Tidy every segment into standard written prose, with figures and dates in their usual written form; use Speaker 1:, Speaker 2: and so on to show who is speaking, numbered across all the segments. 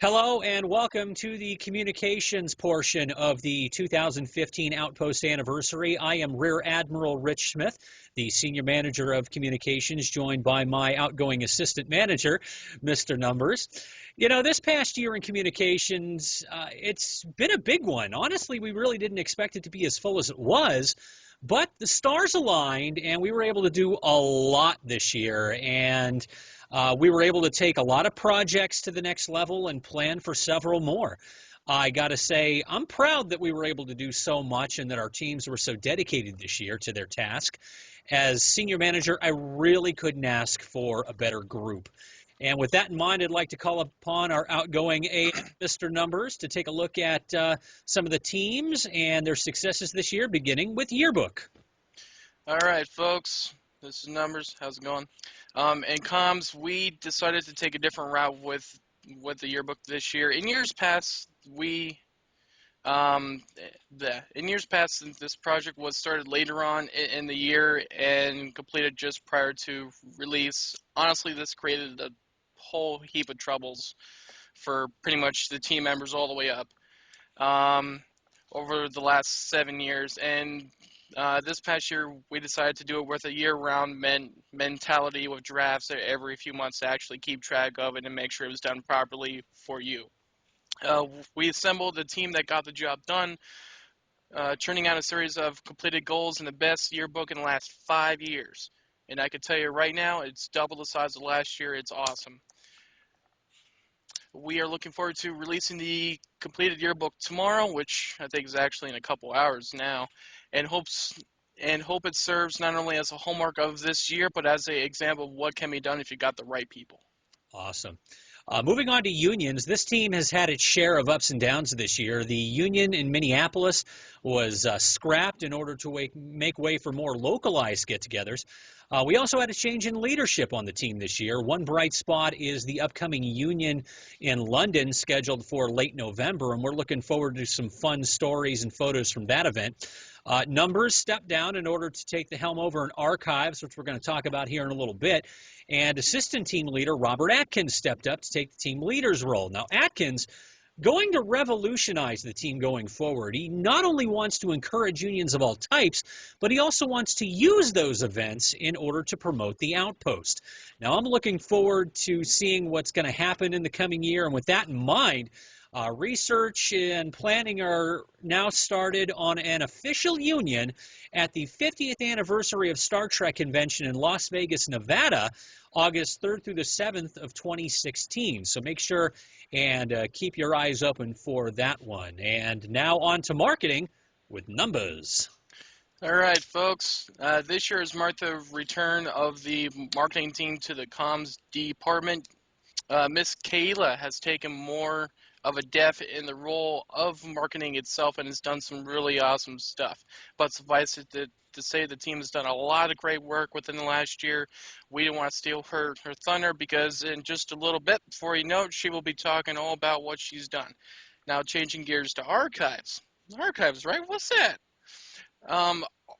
Speaker 1: Hello and welcome to the communications portion of the 2015 Outpost anniversary. I am Rear Admiral Rich Smith, the Senior Manager of Communications, joined by my outgoing Assistant Manager, Mr. Numbers. You know, this past year in communications, it's been a big one. Honestly, we really didn't expect it to be as full as it was, but the stars aligned and we were able to do a lot this year. And we were able to take a lot of projects to the next level and plan for several more. I got to say, I'm proud that we were able to do so much and that our teams were so dedicated this year to their task. As senior manager, I really couldn't ask for a better group. And with that in mind, I'd like to call upon our outgoing Mr. Numbers to take a look at some of the teams and their successes this year, beginning with Yearbook.
Speaker 2: All right, folks. This is Numbers. How's it going? In comms, we decided to take a different route with the yearbook this year. In years past, this project was started later on in the year and completed just prior to release. Honestly, this created a whole heap of troubles for pretty much the team members all the way up over the last 7 years. And this past year, we decided to do it with a year-round mentality with drafts every few months to actually keep track of it and make sure it was done properly for you. We assembled a team that got the job done, churning out a series of completed goals in the best yearbook in the last 5 years. And I can tell you right now, it's double the size of last year. It's awesome. We are looking forward to releasing the completed yearbook tomorrow, which I think is actually in a couple hours now, and hope it serves not only as a hallmark of this year, but as an example of what can be done if you got the right people.
Speaker 1: Awesome. Moving on to unions, this team has had its share of ups and downs this year. The union in Minneapolis was scrapped in order to make way for more localized get-togethers. We also had a change in leadership on the team this year. One bright spot is the upcoming union in London, scheduled for late November, and we're looking forward to some fun stories and photos from that event. Numbers stepped down in order to take the helm over in archives, which we're going to talk about here in a little bit. And assistant team leader Robert Atkins stepped up to take the team leader's role. Now, Atkins going to revolutionize the team going forward. He not only wants to encourage unions of all types, but he also wants to use those events in order to promote the Outpost. Now, I'm looking forward to seeing what's going to happen in the coming year. And with that in mind, research and planning are now started on an official union at the 50th anniversary of Star Trek Convention in Las Vegas, Nevada, August 3rd through the 7th of 2016. So make sure and keep your eyes open for that one. And now on to marketing with Numbers.
Speaker 2: All right, folks. This year has marked the return of the marketing team to the comms department. Miss Kayla has taken more of a depth in the role of marketing itself and has done some really awesome stuff. But suffice it to say, the team has done a lot of great work within the last year. We don't want to steal her thunder because in just a little bit, before you know it, she will be talking all about what she's done. Now, changing gears to archives. Archives, right? What's that?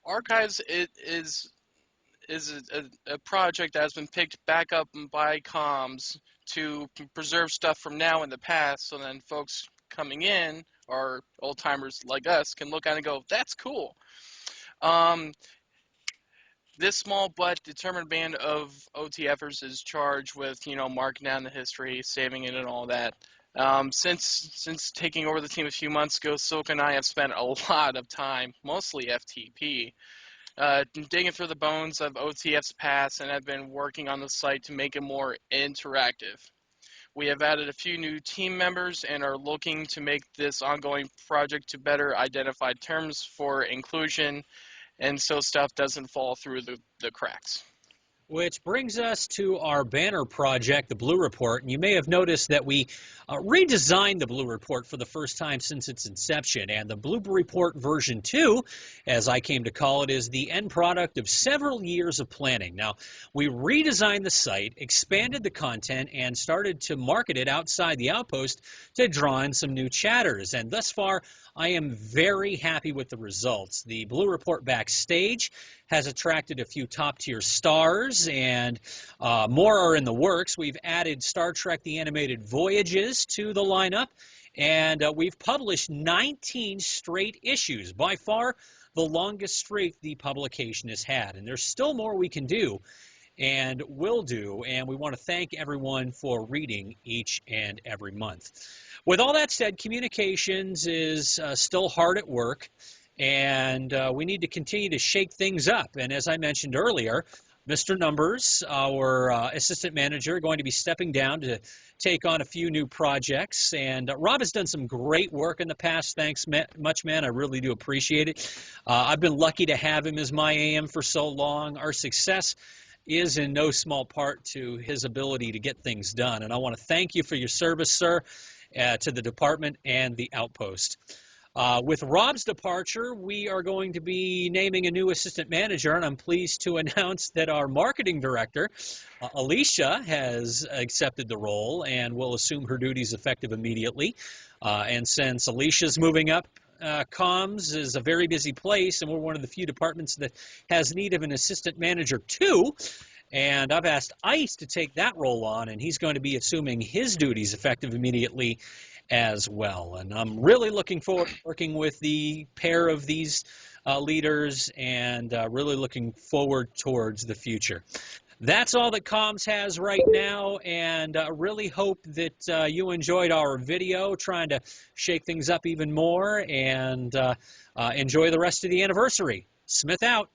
Speaker 2: Archives is a project that has been picked back up by comms to preserve stuff from now and the past, so then folks coming in, or old-timers like us, can look at it and go, that's cool. This small but determined band of OTFers is charged with, marking down the history, saving it, and all that. Since taking over the team a few months ago, Silk and I have spent a lot of time, mostly FTP, digging through the bones of OTF's past, and have been working on the site to make it more interactive. We have added a few new team members and are looking to make this ongoing project to better identify terms for inclusion, and so stuff doesn't fall through the cracks.
Speaker 1: Which brings us to our banner project, the Blue Report. And you may have noticed that we redesigned the Blue Report for the first time since its inception. And the Blue Report version 2, as I came to call it, is the end product of several years of planning. Now, we redesigned the site, expanded the content, and started to market it outside the Outpost to draw in some new chatters. And thus far, I am very happy with the results. The Blue Report backstage has attracted a few top-tier stars members, and more are in the works. We've added Star Trek The Animated Voyages to the lineup, and we've published 19 straight issues, by far the longest streak the publication has had. And there's still more we can do and will do, and we want to thank everyone for reading each and every month. With all that said, communications is still hard at work, and we need to continue to shake things up. And as I mentioned earlier, Mr. Numbers, our assistant manager, going to be stepping down to take on a few new projects. And Rob has done some great work in the past. Thanks much, man. I really do appreciate it. I've been lucky to have him as my AM for so long. Our success is in no small part to his ability to get things done. And I want to thank you for your service, sir, to the department and the Outpost. With Rob's departure, we are going to be naming a new assistant manager, and I'm pleased to announce that our marketing director, Alicia, has accepted the role and will assume her duties effective immediately. And since Alicia's moving up, comms is a very busy place, and we're one of the few departments that has need of an assistant manager too. And I've asked ICE to take that role on, and he's going to be assuming his duties effective immediately as well. And I'm really looking forward to working with the pair of these leaders, and really looking forward towards the future. That's all that comms has right now, and really hope that you enjoyed our video, trying to shake things up even more, and enjoy the rest of the anniversary. Smith out.